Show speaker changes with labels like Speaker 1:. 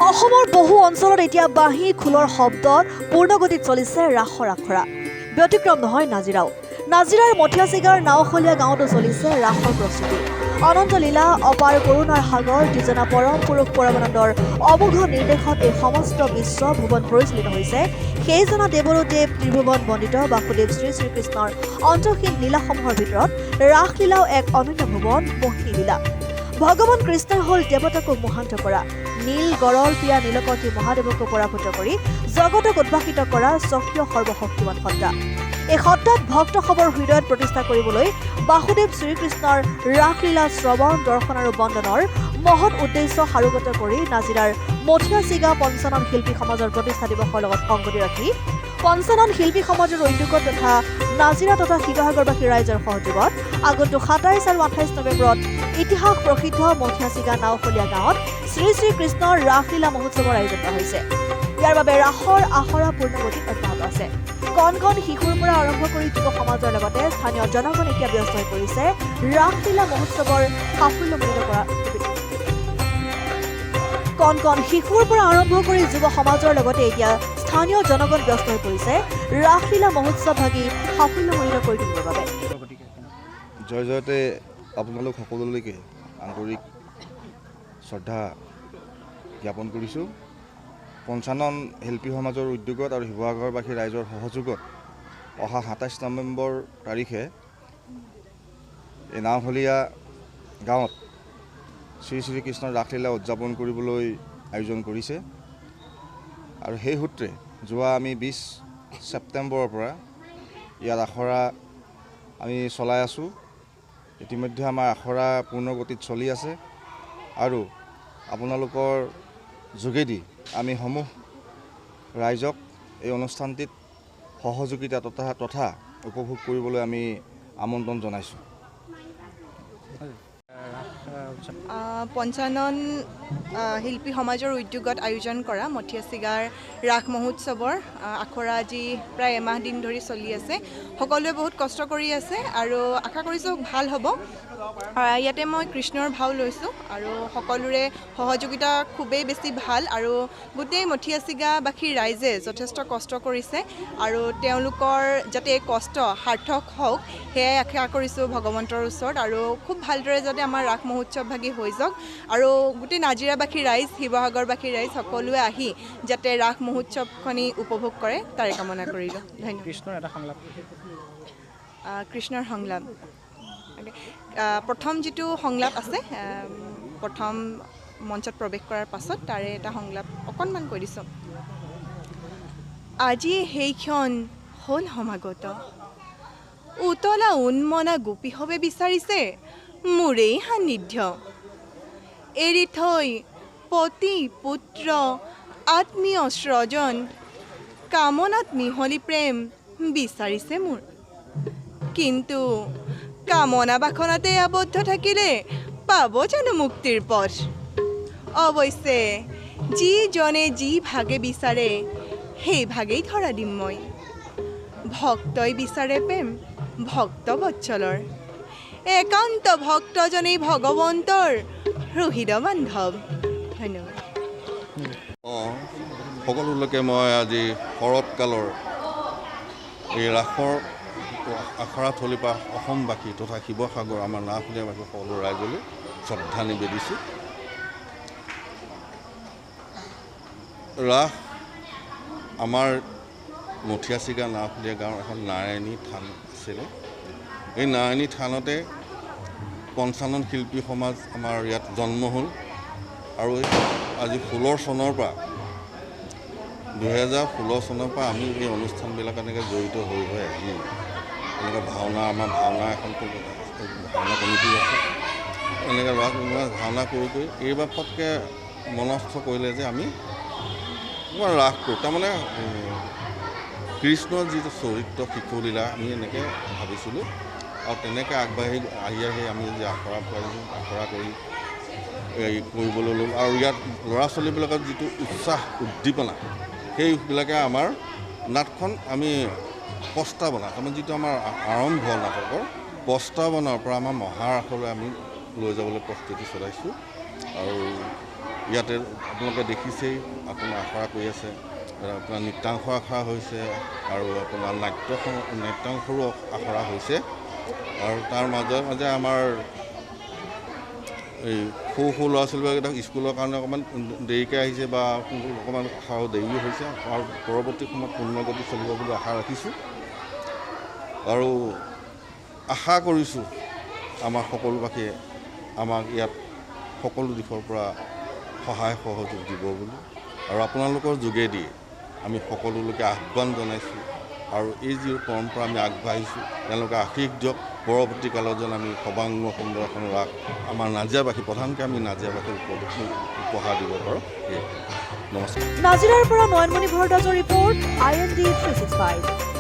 Speaker 1: অসমৰ বহু অঞ্চলত এতিয়া বাঁহী খোলৰ শব্দত পূৰ্ণগতিত চলিছে ৰাসৰ আখৰা। ব্যতিক্ৰম নহয় নাজিৰাও। নাজিৰাৰ মঠিয়াচিগাৰ নাওখলীয়া গাঁৱতো চলিছে ৰাসৰ প্ৰস্তুতি। অনন্ত লীলা অপাৰ কৰোণাৰ সাগৰ দুজনা পৰম পুৰুষ পৰমানন্দৰ অমোঘ নিৰ্দেশত এই সমস্ত বিশ্ব ভুৱন পৰিচালিত হৈছে সেইজনা দেৱৰো দেৱ ত্ৰিভুৱন বন্দিত বাসুদেৱ শ্ৰী শ্ৰীকৃষ্ণৰ অন্তহীন লীলাসমূহৰ ভিতৰত ৰাসলীলাও এক অনন্য ভুৱন মোহিনী লীলা। ভগৱান কৃষ্ণই হ'ল দেৱতাকো মোহান্ত কৰা, নীল গড়ৰ প্ৰিয়া নীলকণ্ঠী মহাদেৱকো পৰাভূত কৰি জগতক উদ্ভাসিত কৰা স্বকীয় সৰ্বশক্তিমান সত্তা। এই সত্তাত ভক্তসৱৰ হৃদয়ত প্ৰতিষ্ঠা কৰিবলৈ বাসুদেৱ শ্ৰীকৃষ্ণৰ ৰাসলীলা শ্ৰৱণ দৰ্শন আৰু বন্দনৰ মহৎ উদ্দেশ্য সাৰোগত কৰি নাজিৰাৰ মঠিয়াচিগা পঞ্চানন শিল্পী সমাজৰ প্ৰতিষ্ঠা দিৱসৰ লগত সংগতি ৰাখি পঞ্চানন শিল্পী সমাজৰ উদ্যোগত তথা নাজিৰা তথা শিৱসাগৰবাসী ৰাইজৰ সহযোগত আগন্তুক ২৭ আৰু ২৮ নৱেম্বৰত ইতিহাস প্ৰসিদ্ধ মঠিয়াচিগা নাওখলীয়া গাঁৱত শ্ৰী শ্ৰীকৃষ্ণৰ ৰাসলীলা মহোৎসৱৰ আয়োজন কৰা হৈছে। ইয়াৰ বাবে ৰাসৰ আখৰা পূৰ্ণগতিত অব্যাহত আছে। কণ কণ শিশুৰ পৰা আৰম্ভ কৰি যুৱ সমাজৰ লগতে স্থানীয় জনগণ এতিয়া ব্যস্ত হৈ পৰিছে ৰাসলীলা মহোৎসৱৰ সাফল্যমণ্ডিত কৰা। কণ কণ শিশুৰ পৰা আৰম্ভ কৰি যুৱ সমাজৰ লগতে এতিয়া স্থানীয় জনগণ ব্যস্ত হৈ পৰিছে ৰাসলীলা মহোৎসৱ ভাগি সাফল্যমণ্ডিত কৰি তুলিবৰ বাবে।
Speaker 2: জয় জয়তে আপোনালোক সকলোলৈকে আন্তৰিক শ্ৰদ্ধা জ্ঞাপন কৰিছোঁ। পঞ্চানন শিল্পী সমাজৰ উদ্যোগত আৰু শিৱসাগৰবাসী ৰাইজৰ সহযোগত অহা ২৭ নৱেম্বৰ তাৰিখে এই নাওখলীয়া গাঁৱত শ্ৰী শ্ৰীকৃষ্ণৰ ৰাসলীলা উদযাপন কৰিবলৈ আয়োজন কৰিছে। আৰু সেই সূত্ৰে যোৱা আমি ২০ ছেপ্টেম্বৰৰ পৰা ইয়াত আখৰা আমি চলাই আছোঁ। ইতিমধ্যে আমাৰ আখৰা পূৰ্ণগতিত চলি আছে আৰু আপোনালোকৰ যোগেদি আমি সমূহ ৰাইজক এই অনুষ্ঠানটিত সহযোগিতা তথা উপভোগ কৰিবলৈ আমি আমন্ত্ৰণ জনাইছোঁ।
Speaker 3: পঞ্চানন শিল্পী সমাজৰ উদ্যোগত আয়োজন কৰা মঠিয়াচিগাৰ ৰাস মহোৎসৱৰ আখৰা আজি প্ৰায় এমাহ দিন ধৰি চলি আছে। সকলোৱে বহুত কষ্ট কৰি আছে আৰু আশা কৰিছোঁ ভাল হ'ব। ইয়াতে মই কৃষ্ণৰ ভাও লৈছোঁ আৰু সকলোৰে সহযোগিতা খুবেই বেছি ভাল আৰু গোটেই মঠিয়াচিগাবাসী ৰাইজে যথেষ্ট কষ্ট কৰিছে আৰু তেওঁলোকৰ যাতে এই কষ্ট সাৰ্থক হওক সেয়াই আশা কৰিছোঁ ভগৱন্তৰ ওচৰত আৰু খুব ভালদৰে যাতে আমাৰ ৰাস মহোৎসৱ ভাগি হৈ যাওক আৰু গোটেই নাজিৰাবাসী ৰাইজ শিৱসাগৰবাসী ৰাইজ সকলোৱে আহি যাতে ৰাস মহোৎসৱখনি উপভোগ কৰে তাৰে কামনা কৰিলোঁ। ধন্যবাদ। কৃষ্ণৰ সংলাপ প্ৰথম যিটো সংলাপ আছে প্ৰথম মঞ্চত প্ৰৱেশ কৰাৰ পাছত তাৰে এটা সংলাপ অকণমান কৈ দিছোঁ। আজি সেইখন হ'ল সমাগত, উতলা উন্মনা গোপী হবে বিচাৰিছে মোৰেই সান্নিধ্য। এৰি থৈ পতি পুত্ৰ আত্মীয় স্বজন কামনাত মিহলি প্ৰেম বিচাৰিছে মোৰ। কিন্তু কামনা বাসনাতে আবদ্ধ থাকিলে পাব জানো মুক্তিৰ পথ? অৱশ্যে যিজনে যি ভাগে বিচাৰে সেই ভাগেই ধৰা দিম মই। ভক্তই বিচাৰে প্ৰেম ভক্ত বৎসলৰ, একান্ত ভক্তজনেই ভগৱন্তৰ হৃদ বান্ধৱ। ধন্যবাদ।
Speaker 2: সকলোলৈকে মই আজি শৰৎকালৰ এই ৰাসৰ আখৰাথলীৰ পৰা অসমবাসী তথা শিৱসাগৰ আমাৰ নাওখলীয়াবাসী সকলো ৰাইজলৈ শ্ৰদ্ধা নিবেদিছোঁ। ৰাস আমাৰ মঠিয়াচিগা নাওখলীয়া গাঁৱৰ এখন নাৰায়ণী থান আছিলে। এই নাৰায়ণী থানতে পঞ্চানন শিল্পী সমাজ আমাৰ ইয়াত জন্ম হ'ল আৰু আজি 16 চনৰ পৰা 2016 চনৰ পৰা আমি এই অনুষ্ঠানবিলাক এনেকৈ জড়িত হৈ আহি এনেকৈ আমাৰ ভাওনা এখন ভাওনা কমিটি আছে। এনেকৈ ভাওনা কৰি এইবাৰ ফটকৈ মনস্থ কৰিলে যে আমি ৰাস কৰোঁ। তাৰমানে কৃষ্ণৰ যিটো চৰিত্ৰ শিশুলীলা আমি এনেকৈ ভাবিছিলোঁ আৰু তেনেকৈ আগবাঢ়ি আহি আমি যে আখৰা কৰি কৰিবলৈ ল'লোঁ আৰু ইয়াত ল'ৰা ছোৱালীবিলাকৰ যিটো উৎসাহ উদ্দীপনা সেইবিলাকে আমাৰ নাটখন আমি প্ৰস্তাৱনা তাৰমানে যিটো আমাৰ আৰম্ভ নাটকৰ প্ৰস্তাৱনাৰ পৰা আমাৰ মহাৰাসলৈ আমি লৈ যাবলৈ প্ৰস্তুতি চলাইছোঁ আৰু ইয়াতে আপোনালোকে দেখিছেই, আপোনাৰ আখৰা কৰি আছে, আপোনাৰ নৃত্যাংশ আখৰা হৈছে আৰু আপোনাৰ নাট্যাংশৰো আখৰা হৈছে। আৰু তাৰ মাজে মাজে আমাৰ এই সৰু সৰু ল'ৰা ছোৱালীবিলাকক স্কুলৰ কাৰণে অকণমান দেৰিকৈ আহিছে বা অকণমান আশাও দেৰিও হৈছে আৰু পৰৱৰ্তী সময়ত পূৰ্ণগতি চলিব বুলি আশা ৰাখিছোঁ। আৰু আশা কৰিছোঁ আমাৰ সকলোবাসীয়ে আমাক ইয়াত সকলো দিশৰ পৰা সহায় সহযোগ দিব বুলি। আৰু আপোনালোকৰ যোগেদি আমি সকলো লোকে আহ্বান জনাইছোঁ আৰু এই যি পৰম্পৰা আমি আগবাঢ়িছোঁ তেওঁলোকে আশীষ দিয়ক। পৰৱৰ্তী কালত যেন আমি সৰ্বাংগ সুন্দৰ এখন ৰাস আমাৰ নাজিৰাবাসী, প্ৰধানকৈ আমি নাজিৰাবাসীৰ উপহাৰ দিব পাৰোঁ। নমস্কাৰ।
Speaker 1: নাজিৰাৰ পৰা নয়নমণি ভৰদ্বাজৰ ৰিপৰ্ট, IND 365।